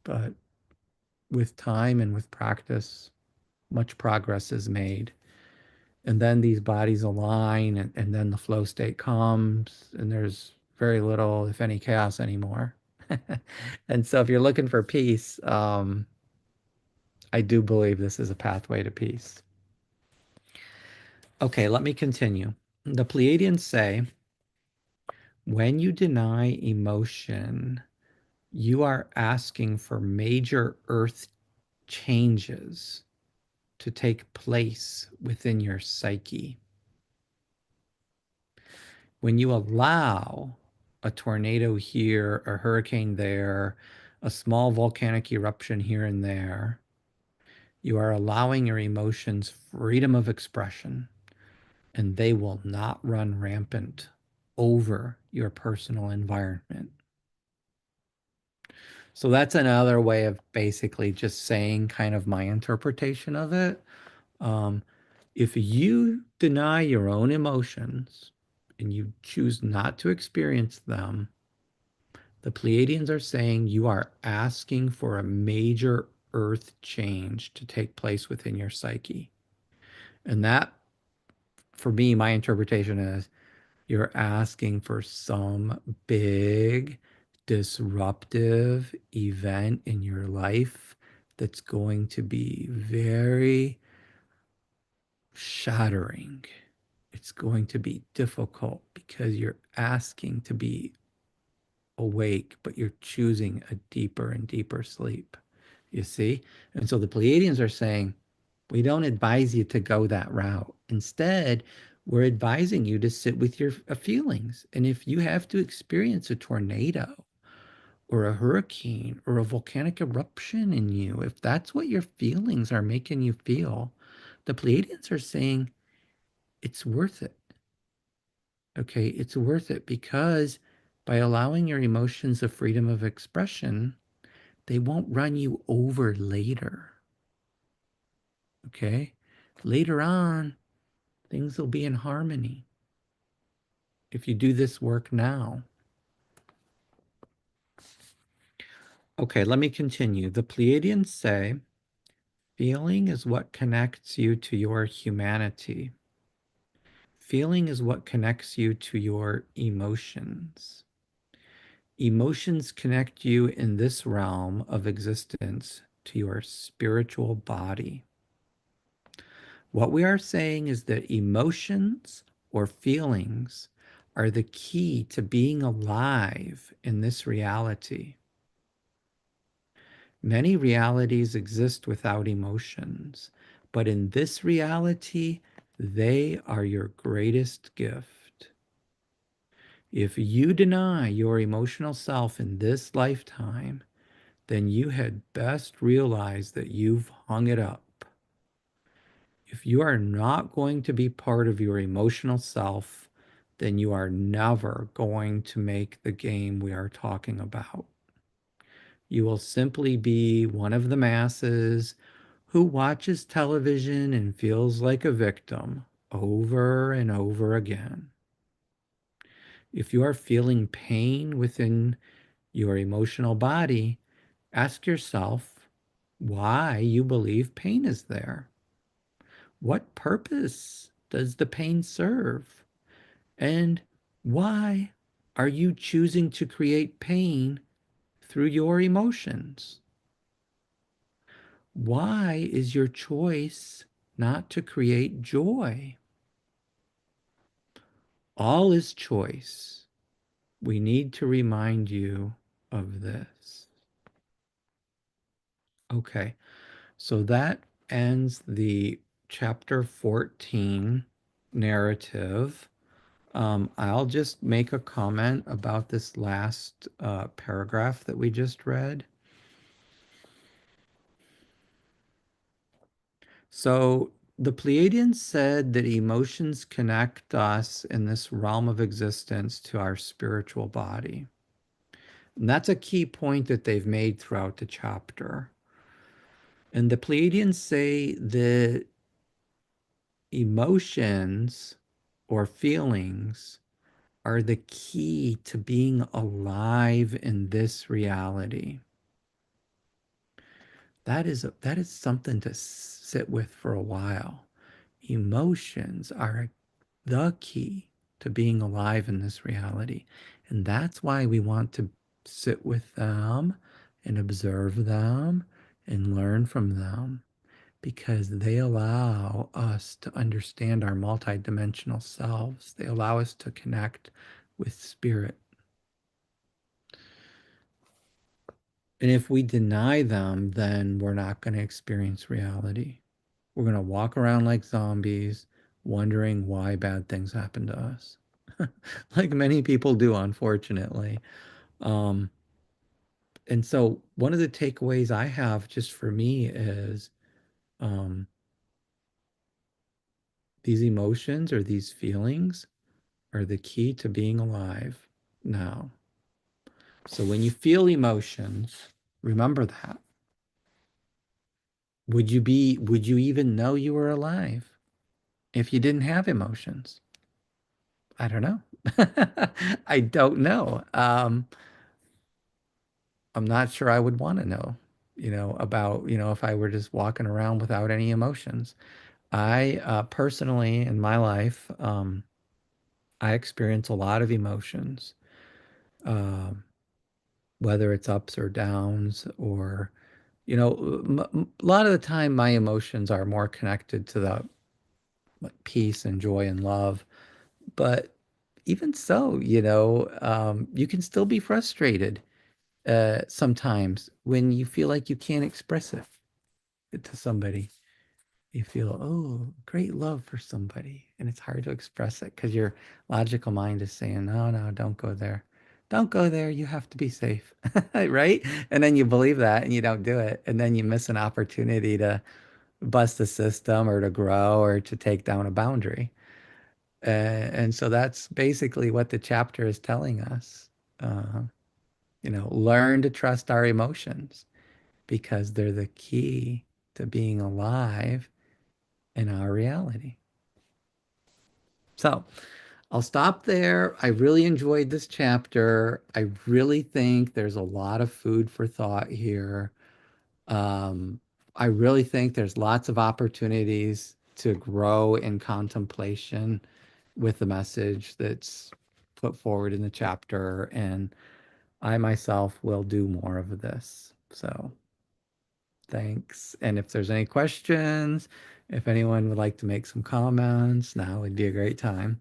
[SPEAKER 1] But with time and with practice, much progress is made. And then these bodies align, and then the flow state comes, and there's very little, if any, chaos anymore. And so if you're looking for peace, I do believe this is a pathway to peace. Okay, let me continue. The Pleiadians say, when you deny emotion, you are asking for major earth changes to take place within your psyche. When you allow a tornado here, a hurricane there, a small volcanic eruption here and there, you are allowing your emotions freedom of expression, and they will not run rampant over your personal environment. So that's another way of basically just saying kind of my interpretation of it. Um, if you deny your own emotions and you choose not to experience them, the Pleiadians are saying you are asking for a major earth change to take place within your psyche. And that, for me, my interpretation is you're asking for some big disruptive event in your life that's going to be very shattering. It's going to be difficult because you're asking to be awake, but you're choosing a deeper and deeper sleep. You see? And so the Pleiadians are saying, we don't advise you to go that route. Instead, we're advising you to sit with your feelings. And if you have to experience a tornado or a hurricane or a volcanic eruption in you, if that's what your feelings are making you feel, the Pleiadians are saying it's worth it. Okay, it's worth it because by allowing your emotions the freedom of expression, they won't run you over later. Okay, later on, things will be in harmony if you do this work now. Okay, let me continue. The Pleiadians say, feeling is what connects you to your humanity. Feeling is what connects you to your emotions. Emotions connect you in this realm of existence to your spiritual body. What we are saying is that emotions or feelings are the key to being alive in this reality. Many realities exist without emotions, but in this reality, they are your greatest gift. If you deny your emotional self in this lifetime, then you had best realize that you've hung it up. If you are not going to be part of your emotional self, then you are never going to make the game we are talking about. You will simply be one of the masses who watches television and feels like a victim over and over again. If you are feeling pain within your emotional body, ask yourself why you believe pain is there. What purpose does the pain serve? And why are you choosing to create pain through your emotions? Why is your choice not to create joy? All is choice. We need to remind you of this. Okay, so that ends the chapter 14 narrative. I'll just make a comment about this last paragraph that we just read. So the Pleiadians said that emotions connect us in this realm of existence to our spiritual body. And that's a key point that they've made throughout the chapter. And the Pleiadians say that emotions or feelings are the key to being alive in this reality. That is something to sit with for a while. Emotions are the key to being alive in this reality. And that's why we want to sit with them and observe them and learn from them, because they allow us to understand our multidimensional selves. They allow us to connect with spirit. And if we deny them, then we're not going to experience reality. We're going to walk around like zombies, wondering why bad things happen to us, like many people do, unfortunately. Um, and so, one of the takeaways I have just for me is um, these emotions or these feelings are the key to being alive now. So, when you feel emotions, remember that. Would you even know you were alive if you didn't have emotions? I don't know. I don't know. I'm not sure I would want to know, about, if I were just walking around without any emotions. I personally, in my life, I experience a lot of emotions, um, whether it's ups or downs, or, a lot of the time my emotions are more connected to the like, peace and joy and love. But even so, you can still be frustrated sometimes when you feel like you can't express it to somebody. You feel, oh, great love for somebody, and it's hard to express it because your logical mind is saying, no, no, don't go there. Don't go there. You have to be safe, right? And then you believe that and you don't do it. And then you miss an opportunity to bust the system or to grow or to take down a boundary. And so that's basically what the chapter is telling us. Uh, learn to trust our emotions because they're the key to being alive in our reality. So I'll stop there. I really enjoyed this chapter. I really think there's a lot of food for thought here. Um, I really think there's lots of opportunities to grow in contemplation with the message that's put forward in the chapter. And I myself will do more of this. So thanks. And if there's any questions, if anyone would like to make some comments, now would be a great time.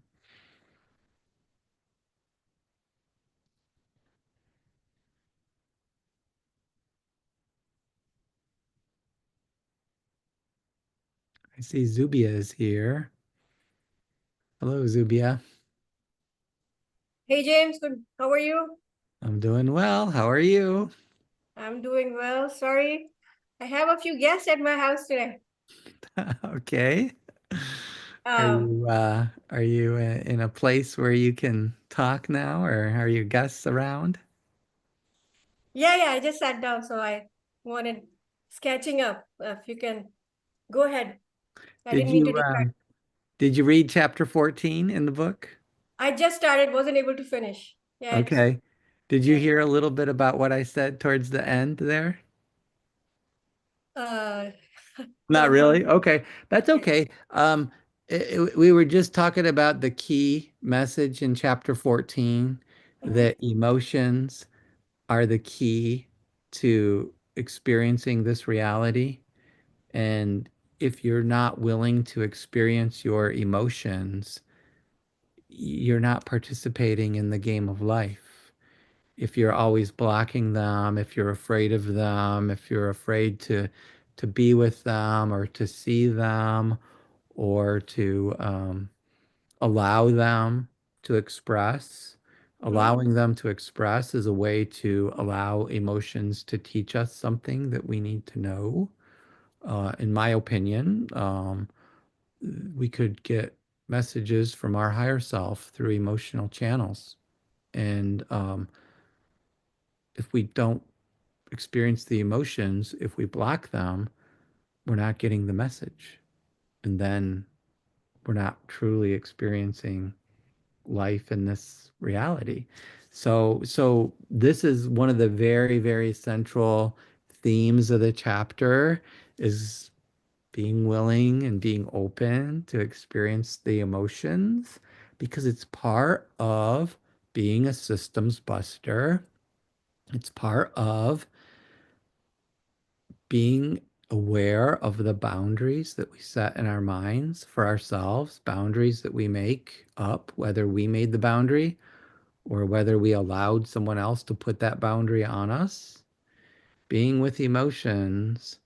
[SPEAKER 1] I see Zubia is here. Hello, Zubia.
[SPEAKER 2] Hey James, good. How are you?
[SPEAKER 1] I'm doing well. How are you?
[SPEAKER 2] I'm doing well. Sorry. I have a few guests at my house today.
[SPEAKER 1] Okay. Are
[SPEAKER 2] Um,
[SPEAKER 1] you in a place where you can talk now, or are your guests around?
[SPEAKER 2] yeah, I just sat down, so I wanted sketching up. If you can go ahead. I
[SPEAKER 1] Did
[SPEAKER 2] didn't mean to
[SPEAKER 1] you
[SPEAKER 2] distract.
[SPEAKER 1] did you read chapter 14 in the book?
[SPEAKER 2] I just started, wasn't able to finish. Yeah, it's
[SPEAKER 1] Okay. Did you
[SPEAKER 2] yeah.
[SPEAKER 1] hear a little bit about what I said towards the end there?
[SPEAKER 2] Uh,
[SPEAKER 1] Not
[SPEAKER 2] no.
[SPEAKER 1] really. Okay. That's
[SPEAKER 2] Yeah.
[SPEAKER 1] okay. We were just talking about the key message in chapter 14,
[SPEAKER 2] Mhm.
[SPEAKER 1] that emotions are the key to experiencing this reality. And if you're not willing to experience your emotions, you're not participating in the game of life. If you're always blocking them, if you're afraid of them, if you're afraid to be with them or to see them or to allow them to express,
[SPEAKER 2] Mhm.
[SPEAKER 1] allowing them to express is a way to allow emotions to teach us something that we need to know. In my opinion, we could get messages from our higher self through emotional channels. And if we don't experience the emotions, if we block them, we're not getting the message. And then we're not truly experiencing life in this reality. So this is one of the very, very central themes of the chapter is being willing and being open to experience the emotions because it's part of being a systems buster. It's part of being aware of the boundaries that we set in our minds for ourselves, boundaries that we make up, whether we made the boundary or whether we allowed someone else to put that boundary on us. Being with emotions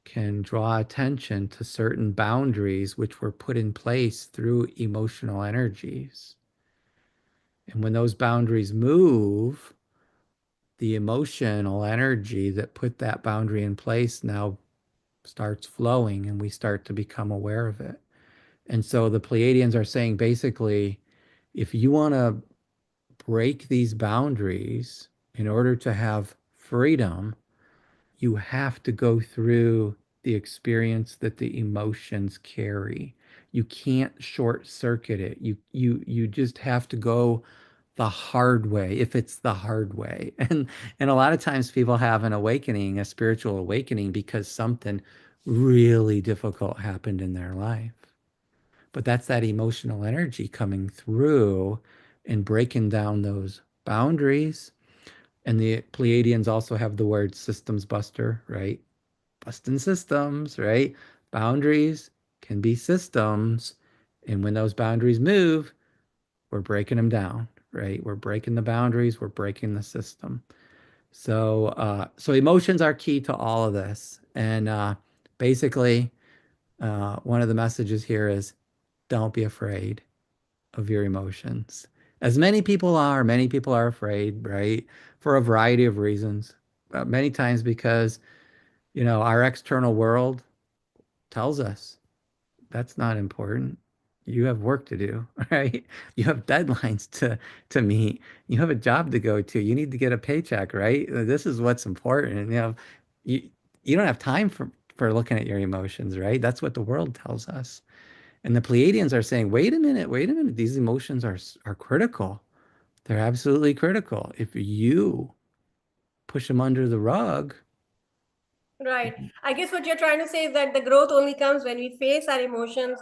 [SPEAKER 1] can draw attention to certain boundaries which were put in place through emotional energies. And when those boundaries move, the emotional energy that put that boundary in place now starts flowing and we start to become aware of it. And so the Pleiadians are saying basically, if you want to break these boundaries in order to have freedom, you have to go through the experience that the emotions carry. You can't short circuit it. You just have to go the hard way if it's the hard way. And a lot of times people have an awakening, a spiritual awakening because something really difficult happened in their life. But that's that emotional energy coming through and breaking down those boundaries. And the Pleiadians also have the word systems buster, right? Busting systems, right? Boundaries can be systems. And when those boundaries move, we're breaking them down, right? We're breaking the boundaries, we're breaking the system. So emotions are key to all of this. And basically, one of the messages here is don't be afraid of your emotions. As many people are afraid, right? For a variety of reasons. Many times because, our external world tells us that's not important. You have work to do, right? You have deadlines to meet. You have a job to go to. You need to get a paycheck, right? This is what's important. And, you you don't have time for looking at your emotions, right? That's what the world tells us. And the Pleiadians are saying, wait a minute, these emotions are critical. They're absolutely critical. If you push them under the rug,
[SPEAKER 2] Right. I guess what you're trying to say is that the growth only comes when we face our emotions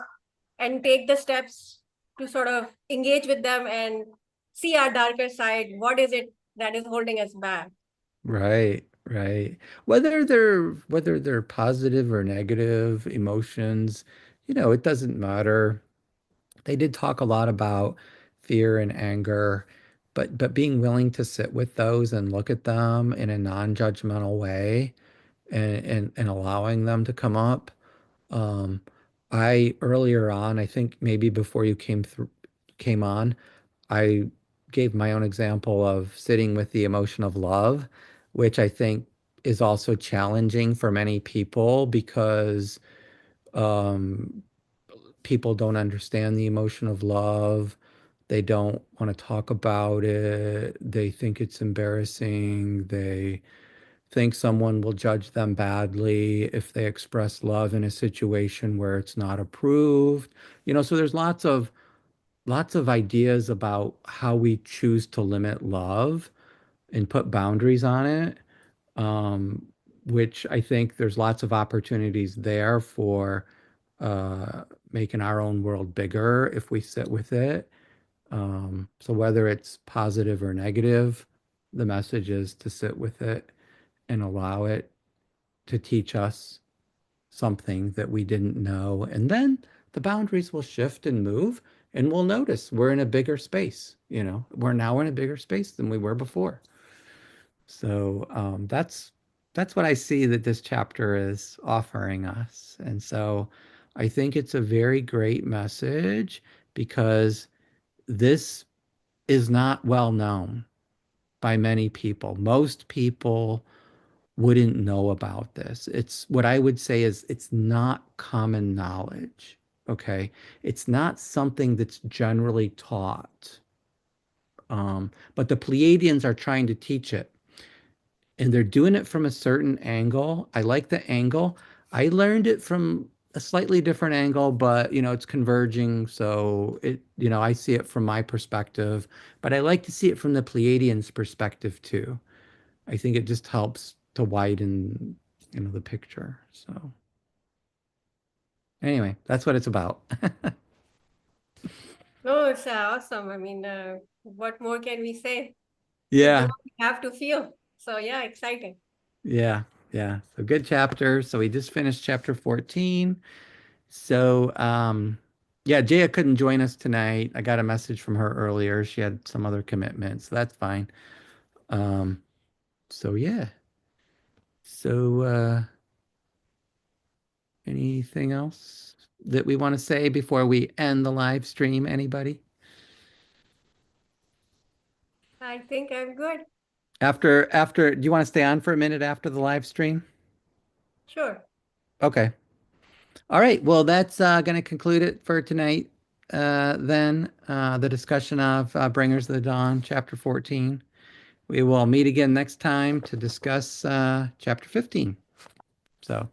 [SPEAKER 2] and take the steps to sort of engage with them and see our darker side. What is it that is holding us back?
[SPEAKER 1] right, right. Whether they're positive or negative emotions, it doesn't matter. They did talk a lot about fear and anger, but being willing to sit with those and look at them in a non-judgmental way and allowing them to come up. Um, I earlier on, I think maybe before you came on, I gave my own example of sitting with the emotion of love, which I think is also challenging for many people because um, people don't understand the emotion of love. They don't want to talk about it. They think it's embarrassing. They think someone will judge them badly if they express love in a situation where it's not approved. So there's lots of ideas about how we choose to limit love and put boundaries on it, um, which I think there's lots of opportunities there for uh, making our own world bigger if we sit with it. So whether it's positive or negative, the message is to sit with it and allow it to teach us something that we didn't know. And then the boundaries will shift and move, and we'll notice we're in a bigger space. We're now in a bigger space than we were before. So that's what I see that this chapter is offering us. And so I think it's a very great message because this is not well known by many people. Most people wouldn't know about this. It's what I would say is it's not common knowledge. Okay. It's not something that's generally taught. But the Pleiadians are trying to teach it and they're doing it from a certain angle. I like the angle. I learned it from a slightly different angle, but it's converging. So I see it from my perspective, but I like to see it from the Pleiadians' perspective too. I think it just helps to widen, the picture. So anyway, that's what it's about.
[SPEAKER 2] No, it's awesome. I mean, what more can we say? It's the
[SPEAKER 1] Yeah,
[SPEAKER 2] one we have to feel. So yeah, exciting.
[SPEAKER 1] yeah, yeah. So good chapter. So we just finished chapter 14. So yeah, Jaya couldn't join us tonight. I got a message from her earlier. She had some other commitments, so that's fine. Um, so yeah. So anything else that we want to say before we end the live stream? Anybody?
[SPEAKER 2] I think I'm good.
[SPEAKER 1] After, do you want to stay on for a minute after the live stream?
[SPEAKER 2] Sure.
[SPEAKER 1] Okay. All right. Well, that's going to conclude it for tonight. Then the discussion of Bringers of the Dawn, chapter 14. We will meet again next time to discuss chapter 15. So